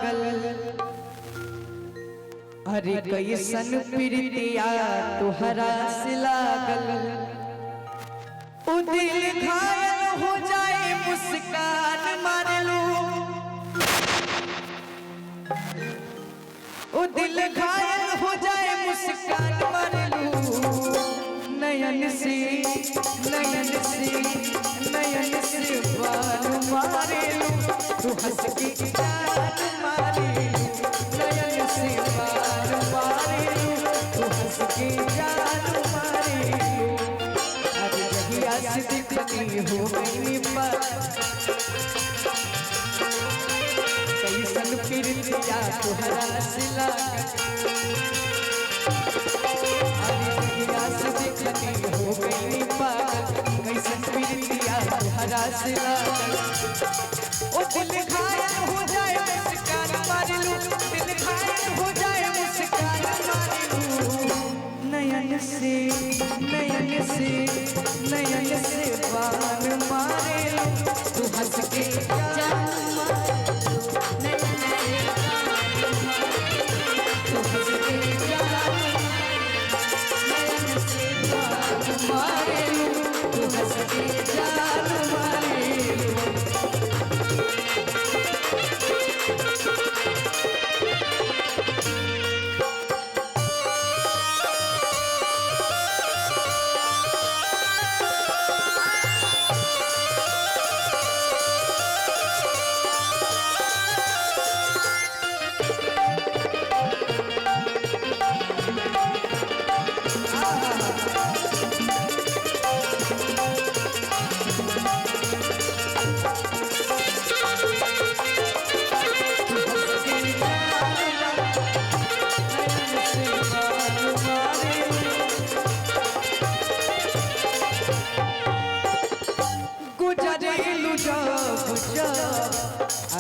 लागल। अरे कैसन प्रीतिया तुहरा से लागल, ओ दिल घायल हो जाए मुस्कान मार लो, ओ दिल घायल हो जाए मुस्कान मार लो। नयन से नयन से नयन से बाल मारे लो, तू हंस के जान मारे लो। नयन से बाल मारे लो, तू हंस के जान मारे लो। अब जहिया से दिखनी हो गई पर कैसन प्रीतिया तुहरा से लागल। दिखनी हो गई पागल, कैसन प्रीतिया तुहरा से लागल। ओ दिल घायल हो जाए मुस्कान मार लूं, दिल घायल हो जाए मुस्कान मार लूं। नयन से नयन से नयन से बाण मारे लो, तू हंस के जान मारे लो। नयन से तू हंस के जान मारे लो, तू हंस के जान मारे लो।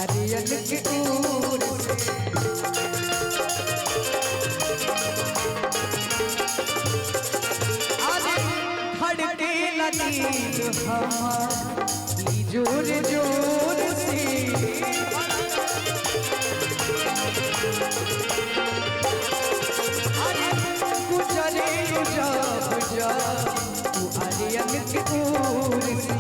अरियल की दूर से अरे धड़के लगी हमारी जोर जोर से। अरे गुजरे जब जब तू अरियल की दूर से,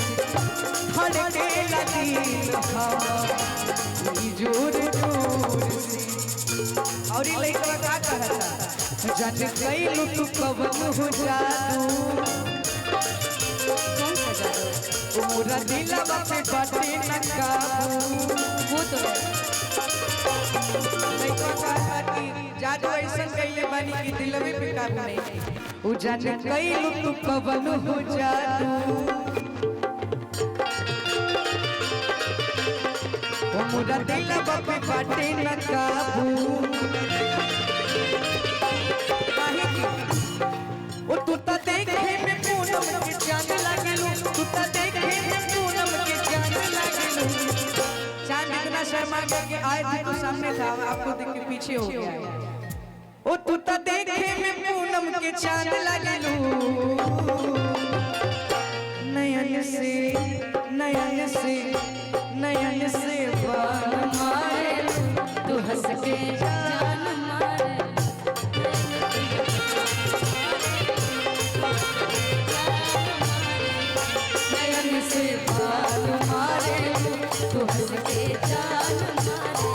धड़के लगी हमारी जोर जोर से। और ये लड़का का कहता जन कैलू तू कवन हो जादू, पूरा दिलवा पे बाटे न काबू। वो तो लड़का कहता कि जादू ऐसा कैले बानी कि दिलवे पे काबू नहीं। वो जन कैलू तू कवन हो जादू, मुरा दिलवा पे बाटे न काबू। ओ तू तो देखे में पूनम के चांद लागलू, तू तो देखे में पूनम के चांद लागलू। चांद इतना शर्मा गया कि आए थे तो सामने था, आपको देख के पीछे हो गया। ओ तू तो देखे में पूनम के चांद लागलू। नयन से नयन से नयन से बाण मारे लो, तू हंस के जान मारे। नयन से बाण मारे लो, तू हंस के जान मारे।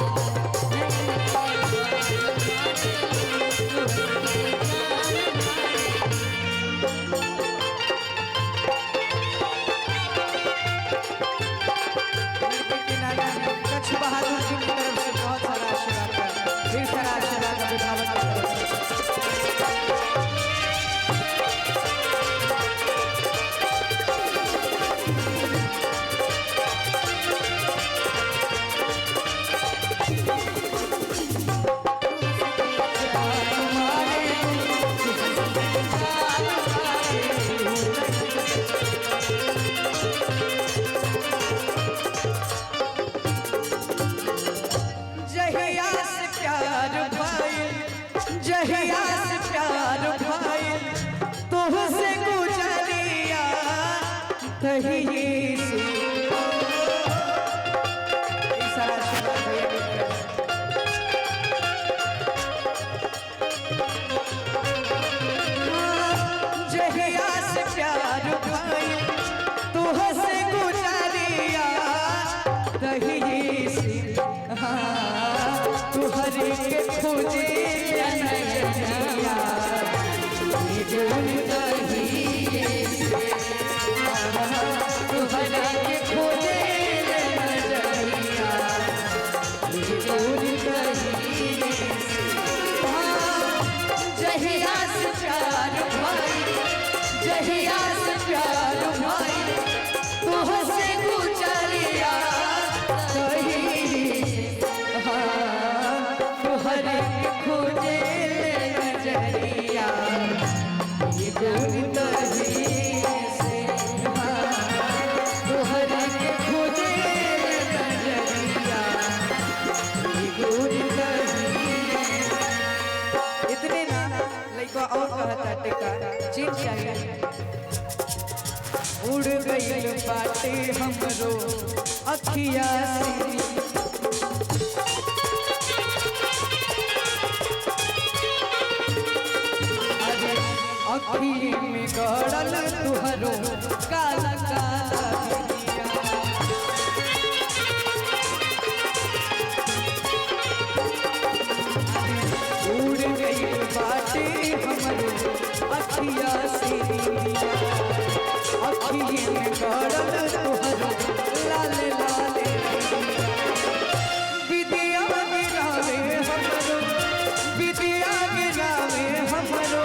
बहादुर जी की तरफ से बहुत सारा आशीर्वाद है, ढेर सारा आशीर्वाद अभिभावक की तरफ से। जहिया से प्यार भाई तुझसे गुजरिया कहीं से। तोहरे के खोजे नजरिया ये जोन कहिए से तोहरे के खोजे नजरिया ये जोन कहिए से जहिया से प्यार भाई जहिया से प्यार भाई तुझसे गुजरिया तोहरे खोजे नजरिया ये गोरी तहिए से तोहरे खोजे नजरिया ये गोरी तहिए। इतने ना लइका और कहता टिका चीन चाहिए उड़ गई बाटे हमरो अखिया से अखी में गड़ल तुहरो काला काला उड़ गई बाटे हमरो अखिया से अखी में गड़ल तुहरो लाल लाल विदिया गिरावे हमरो विदिया गिरावे हमरो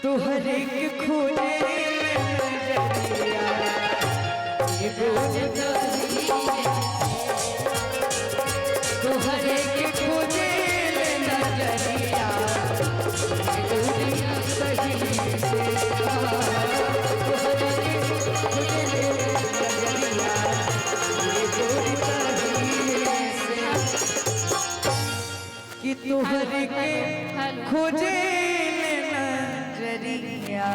तोहरे के खोजे नजरिया ये गोरी तोहरे के खोजे नजरिया ये गोरी तहिए से तोहरे के खोजे नजरिया ये गोरी तहिए से कि तोहरे के खोजे नजरिया